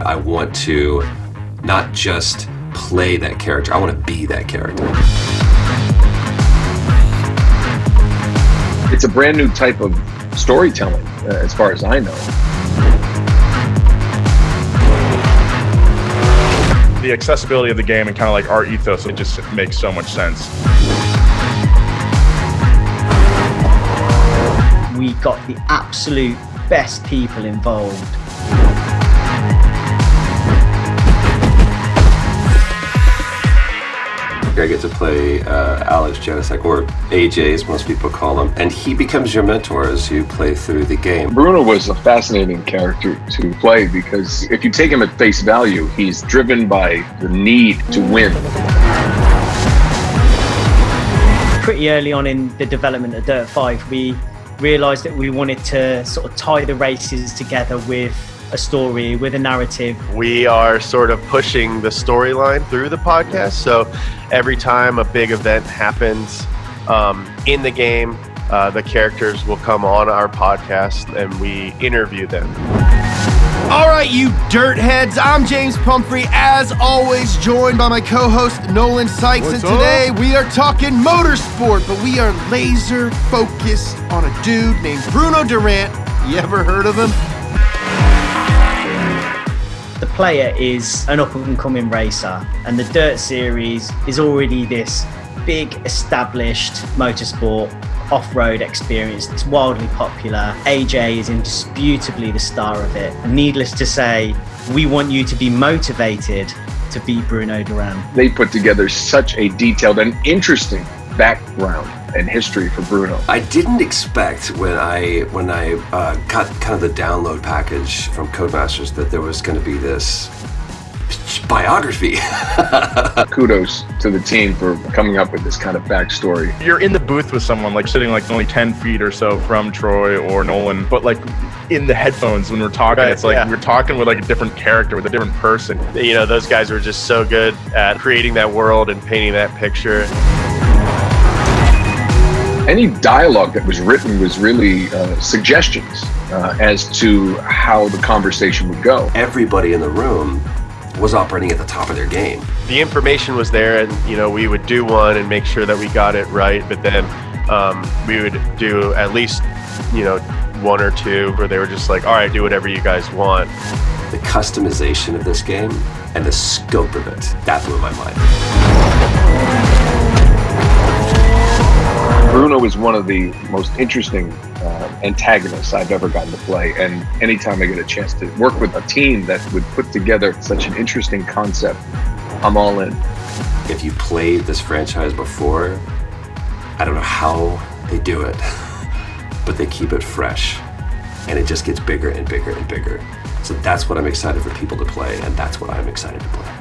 I want to not just play that character, I want to be that character. It's a brand new type of storytelling, as far as I know. The accessibility of the game and kind of like our ethos, it just makes so much sense. We got the absolute best people involved. I get to play Alex Janicek, or AJ as most people call him, and he becomes your mentor as you play through the game. Bruno was a fascinating character to play because if you take him at face value, he's driven by the need to win. Pretty early on in the development of Dirt 5, we realised that we wanted to sort of tie the races together with a story, with a narrative. We are sort of pushing the storyline through the podcast, so every time a big event happens in the game, the characters will come on our podcast and we interview them. All right, you dirt heads, I'm James Pumphrey, as always joined by my co-host Nolan Sykes. What's and today we are talking motorsport, but we are laser focused on a dude named Bruno Durant. You ever heard of him? The player is an up-and-coming racer, and the Dirt series is already this big established motorsport off-road experience that's wildly popular. AJ is indisputably the star of it. And needless to say, we want you to be motivated to beat Bruno Durant. They put together such a detailed and interesting background and history for Bruno. I didn't expect when I got kind of the download package from Codemasters that there was going to be this biography. Kudos to the team for coming up with this kind of backstory. You're in the booth with someone, like sitting like only 10 feet or so from Troy or Nolan, but like in the headphones when we're talking, Right, it's like yeah. we're talking with like a different character, with a different person. You know, those guys were just so good at creating that world and painting that picture. Any dialogue that was written was really suggestions as to how the conversation would go. Everybody in the room was operating at the top of their game. The information was there, and you know, we would do one and make sure that we got it right, but then we would do at least, you know, one or two where they were just like, all right, do whatever you guys want. The customization of this game and the scope of it, that blew my mind. Bruno is one of the most interesting antagonists I've ever gotten to play, and anytime I get a chance to work with a team that would put together such an interesting concept, I'm all in. If you played this franchise before, I don't know how they do it, but they keep it fresh, and it just gets bigger and bigger and bigger. So that's what I'm excited for people to play, and that's what I'm excited to play.